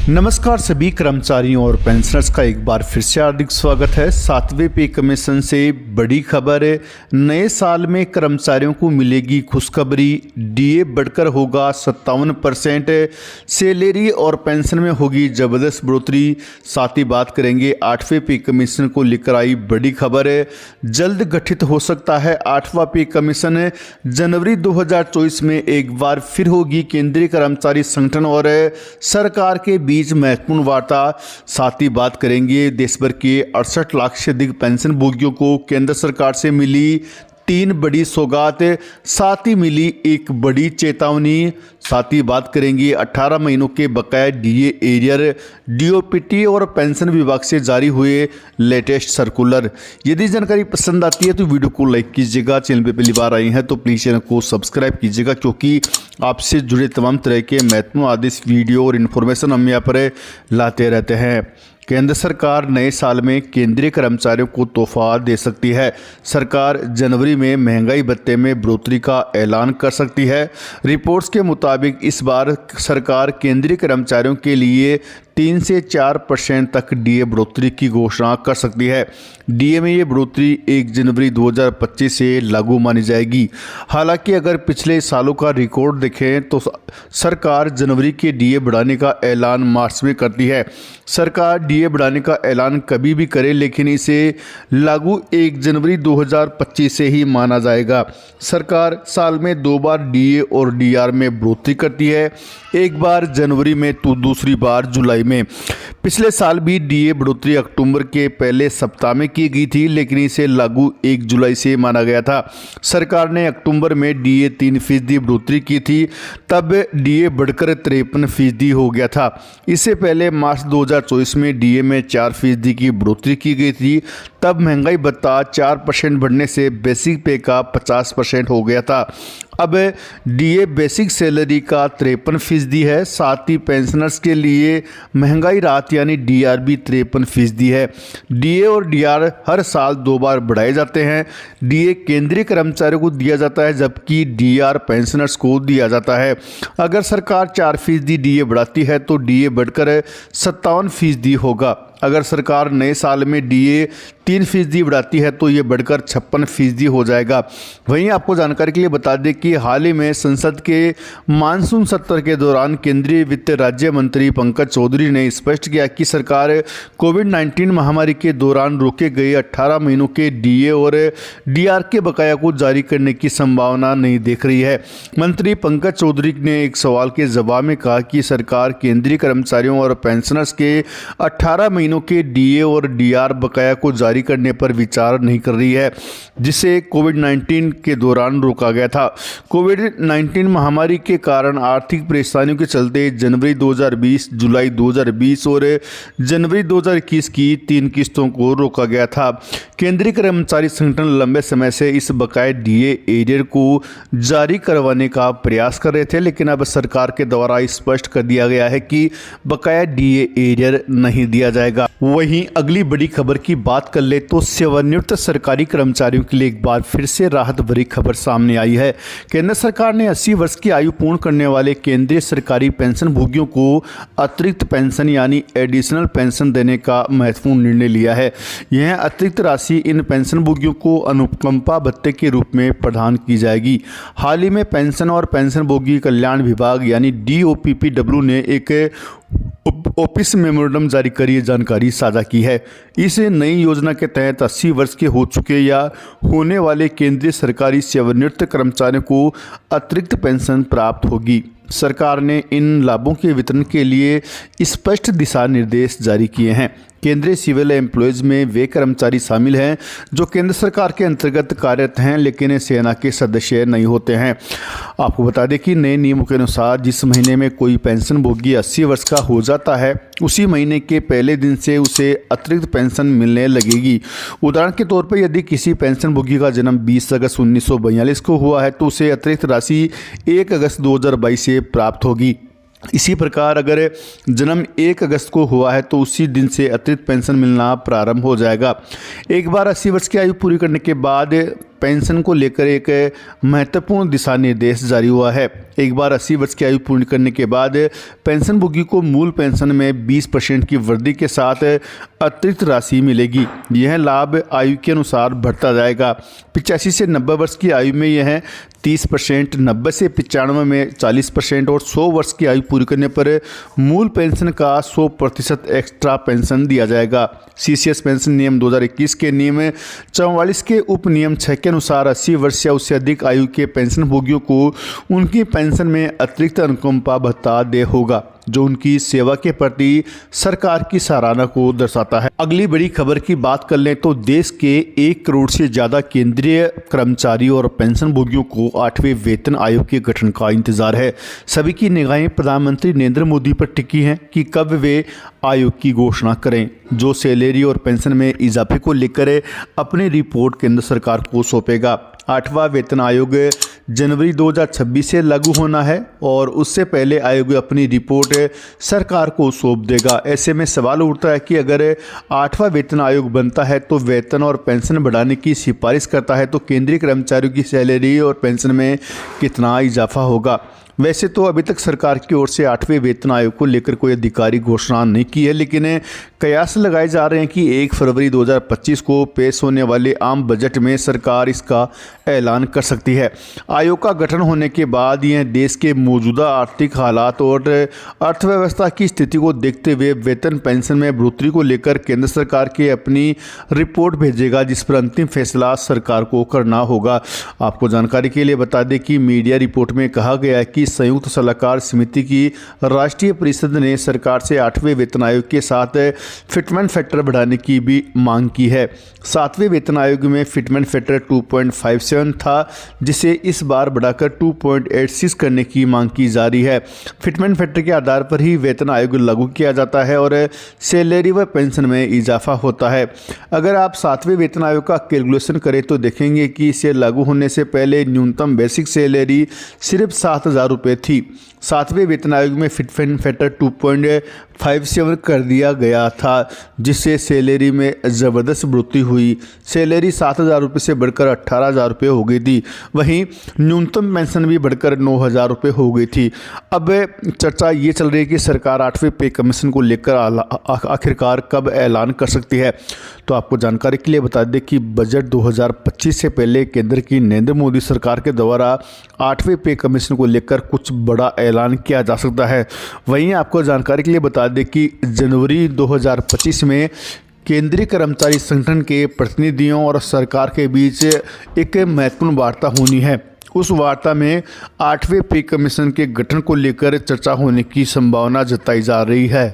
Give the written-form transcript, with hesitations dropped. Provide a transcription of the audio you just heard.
नमस्कार सभी कर्मचारियों और पेंशनर्स का एक बार फिर से हार्दिक स्वागत है। 7वें पे कमीशन से बड़ी खबर है। नए साल में कर्मचारियों को मिलेगी खुशखबरी। डीए बढ़कर होगा 57%। सैलरी और पेंशन में होगी जबरदस्त बढ़ोतरी। साथ ही बात करेंगे 8वें पे कमीशन को लेकर आई बड़ी खबर है। जल्द गठित हो सकता है 8वां पे कमीशन। जनवरी 2024 में एक बार फिर होगी केंद्रीय कर्मचारी संगठन और सरकार के बीच महत्वपूर्ण वार्ता। साथ ही बात करेंगे देश भर के 68 लाख से अधिक पेंशन भोगियों को केंद्र सरकार से मिली 3 बड़ी सौगात, साथ ही मिली एक बड़ी चेतावनी। साथ ही बात करेंगे 18 महीनों के बकाया डीए एरियर, डीओपीटी और पेंशन विभाग से जारी हुए लेटेस्ट सर्कुलर। यदि जानकारी पसंद आती है तो वीडियो को लाइक कीजिएगा। चैनल पे पहली बार आई हैं तो प्लीज़ चैनल को सब्सक्राइब कीजिएगा, क्योंकि आपसे जुड़े तमाम तरह के महत्वपूर्ण आदेश, वीडियो और इन्फॉर्मेशन हम यहाँ पर लाते रहते हैं। केंद्र सरकार नए साल में केंद्रीय कर्मचारियों को तोहफा दे सकती है। सरकार जनवरी में महंगाई भत्ते में बढ़ोतरी का ऐलान कर सकती है। रिपोर्ट्स के मुताबिक इस बार सरकार केंद्रीय कर्मचारियों के लिए 3 से 4% तक डीए बढ़ोतरी की घोषणा कर सकती है। डीए में ये बढ़ोतरी 1 जनवरी 2025 से लागू मानी जाएगी। हालांकि अगर पिछले सालों का रिकॉर्ड देखें तो सरकार जनवरी के डीए बढ़ाने का ऐलान मार्च में करती है। सरकार डीए बढ़ाने का ऐलान कभी भी करे, लेकिन इसे लागू 1 जनवरी 2025 से ही माना जाएगा। सरकार साल में 2 बार डीए और डीआर में बढ़ोतरी करती है, एक बार जनवरी में तो दूसरी बार जुलाई में। पिछले साल भी डीए बढ़ोतरी अक्टूबर के पहले सप्ताह में की गई थी, लेकिन इसे लागू 1 जुलाई से माना गया था। सरकार ने अक्टूबर में डीए 3% बढ़ोतरी की थी, तब डीए बढ़कर 53% हो गया था। इससे पहले मार्च 2024 में डीए में 4% की बढ़ोतरी की गई थी, तब महंगाई भत्ता 4% बढ़ने से बेसिक पे का 50% हो गया था। अब डीए बेसिक सैलरी का 53% है। साथ ही पेंशनर्स के लिए महंगाई राहत यानी डीआर भी 53% है। डीए और डीआर हर साल 2 बार बढ़ाए जाते हैं। डीए केंद्रीय कर्मचारियों को दिया जाता है, जबकि डीआर पेंशनर्स को दिया जाता है। अगर सरकार 4% डीए बढ़ाती है तो डीए बढ़कर 57% होगा। अगर सरकार नए साल में डीए 3% बढ़ाती है तो ये बढ़कर 56% हो जाएगा। वहीं आपको जानकारी के लिए बता दें कि हाल ही में संसद के मानसून सत्र के दौरान केंद्रीय वित्त राज्य मंत्री पंकज चौधरी ने स्पष्ट किया कि सरकार कोविड-19 महामारी के दौरान रोके गए 18 महीनों के डीए और डीआर के बकाया को जारी करने की संभावना नहीं देख रही है। मंत्री पंकज चौधरी ने एक सवाल के जवाब में कहा कि सरकार केंद्रीय कर्मचारियों और पेंशनर्स के 18 महीनों के डीए और डीआर बकाया को जारी करने पर विचार नहीं कर रही है, जिसे कोविड-19 के दौरान रोका गया था। कोविड-19 महामारी के कारण आर्थिक परेशानियों के चलते जनवरी 2020, जुलाई 2020 और जनवरी 2021 की 3 किस्तों को रोका गया था। केंद्रीय कर्मचारी संगठन लंबे समय से इस बकाया डीए एरियर को जारी करवाने का प्रयास कर रहे थे, लेकिन अब सरकार के द्वारा स्पष्ट कर दिया गया है कि बकाया डीए एरियर नहीं दिया जाएगा। वहीं अगली बड़ी खबर की बात कर ले तो सेवानिवृत्त सरकारी कर्मचारियों के लिए एक बार फिर से राहत भरी खबर सामने आई है। केंद्र सरकार ने 80 वर्ष की आयु पूर्ण करने वाले केंद्रीय सरकारी पेंशन भोगियों को अतिरिक्त पेंशन यानी एडिशनल पेंशन देने का महत्वपूर्ण निर्णय लिया है। यह अतिरिक्त राशि इन पेंशन भोगियों को अनुकंपा भत्ते के रूप में प्रदान की जाएगी। हाल ही में पेंशन और पेंशन भोगी कल्याण विभाग यानी DOPPW ने एक ऑफिस मेमोरेंडम जारी कर ये जानकारी साझा की है। इस नई योजना के तहत 80 वर्ष के हो चुके या होने वाले केंद्रीय सरकारी सेवानिवृत्त कर्मचारियों को अतिरिक्त पेंशन प्राप्त होगी। सरकार ने इन लाभों के वितरण के लिए स्पष्ट दिशा निर्देश जारी किए हैं। केंद्रीय सिविल एम्प्लॉयज़ में वे कर्मचारी शामिल हैं जो केंद्र सरकार के अंतर्गत कार्यरत हैं, लेकिन सेना के सदस्य नहीं होते हैं। आपको बता दें कि नए नियमों के अनुसार जिस महीने में कोई पेंशन भोगी 80 वर्ष का हो जाता है, उसी महीने के पहले दिन से उसे अतिरिक्त पेंशन मिलने लगेगी। उदाहरण के तौर पर यदि किसी पेंशन भोगी का जन्म 20 अगस्त 1942 को हुआ है तो उसे अतिरिक्त राशि 1 अगस्त 2022 से प्राप्त होगी। इसी प्रकार अगर जन्म 1 अगस्त को हुआ है तो उसी दिन से अतिरिक्त पेंशन मिलना प्रारंभ हो जाएगा। एक बार 80 वर्ष की आयु पूरी करने के बाद पेंशन को लेकर एक महत्वपूर्ण दिशा निर्देश जारी हुआ है। एक बार 80 वर्ष की आयु पूर्ण करने के बाद पेंशनभोगी को मूल पेंशन में 20% की वृद्धि के साथ अतिरिक्त राशि मिलेगी। यह लाभ आयु के अनुसार बढ़ता जाएगा। 85 से 90 वर्ष की आयु में यह 30%, 90 से 95 में 40% और 100 वर्ष की आयु पूरी करने पर मूल पेंशन का 100% एक्स्ट्रा पेंशन दिया जाएगा। सीसीएस पेंशन नियम 2021 के नियम 44 के उप नियम 6 के अनुसार 80 वर्ष या उससे अधिक आयु के पेंशनभोगियों को उनकी पेंशन में अतिरिक्त अनुकंपा भत्ता देय होगा, जो उनकी सेवा के प्रति सरकार की सराहना को दर्शाता है। अगली बड़ी खबर की बात कर लें तो देश के 1 करोड़ से ज़्यादा केंद्रीय कर्मचारी और पेंशनभोगियों को 8वें वेतन आयोग के गठन का इंतजार है। सभी की निगाहें प्रधानमंत्री नरेंद्र मोदी पर टिकी हैं कि कब वे आयोग की घोषणा करें, जो सैलरी और पेंशन में इजाफे को लेकर अपनी रिपोर्ट केंद्र सरकार को सौंपेगा। 8वां वेतन आयोग जनवरी 2026 से लागू होना है और उससे पहले आयोग अपनी रिपोर्ट सरकार को सौंप देगा। ऐसे में सवाल उठता है कि अगर 8वां वेतन आयोग बनता है तो वेतन और पेंशन बढ़ाने की सिफारिश करता है तो केंद्रीय कर्मचारियों की सैलरी और पेंशन में कितना इजाफा होगा। वैसे तो अभी तक सरकार की ओर से 8वें वेतन आयोग को लेकर कोई आधिकारिक घोषणा नहीं की है, लेकिन कयास लगाए जा रहे हैं कि 1 फरवरी 2025 को पेश होने वाले आम बजट में सरकार इसका ऐलान कर सकती है। आयोग का गठन होने के बाद यह देश के मौजूदा आर्थिक हालात और अर्थव्यवस्था की स्थिति को देखते हुए वेतन पेंशन में बढ़ोतरी को लेकर केंद्र सरकार के अपनी रिपोर्ट भेजेगा, जिस पर अंतिम फैसला सरकार को करना होगा। आपको जानकारी के लिए बता दें कि मीडिया रिपोर्ट में कहा गया है कि संयुक्त सलाहकार समिति की राष्ट्रीय परिषद ने सरकार से 8वें वेतन आयोग के साथ फिटमेंट फैक्टर बढ़ाने की भी मांग की है। 7वें वेतन आयोग में फिटमेंट फैक्टर 2.57 था, जिसे इस बार बढ़ाकर 2.86 करने की मांग की जा रही है। फिटमेंट फैक्टर के आधार पर ही वेतन आयोग लागू किया जाता है और सैलरी व पेंशन में इजाफा होता है। अगर आप 7वें वेतन आयोग का कैलकुलेशन करें तो देखेंगे कि इसे लागू होने से पहले न्यूनतम बेसिक सैलरी सिर्फ 7,000 रुपये थी। 7वें वेतन आयोग में फिटमेंट फैक्टर 2.57 कर दिया गया था, जिससे सैलरी में ज़बरदस्त बढ़ोतरी हुई। सैलरी 7,000 रुपये से बढ़कर 18,000 रुपये हो गई थी। वहीं न्यूनतम पेंशन भी बढ़कर 9,000 रुपये हो गई थी। अब चर्चा ये चल रही है कि सरकार 8वें पे कमीशन को लेकर आखिरकार कब ऐलान कर सकती है। तो आपको जानकारी के लिए बता दें कि बजट 2025 से पहले केंद्र की नरेंद्र मोदी सरकार के द्वारा 8वें पे कमीशन को लेकर कुछ बड़ा ऐलान किया जा सकता है। वहीं आपको जानकारी के लिए बता दें कि जनवरी 2025 में केंद्रीय कर्मचारी संगठन के प्रतिनिधियों और सरकार के बीच एक महत्वपूर्ण वार्ता होनी है। उस वार्ता में 8वें पे कमीशन के गठन को लेकर चर्चा होने की संभावना जताई जा रही है।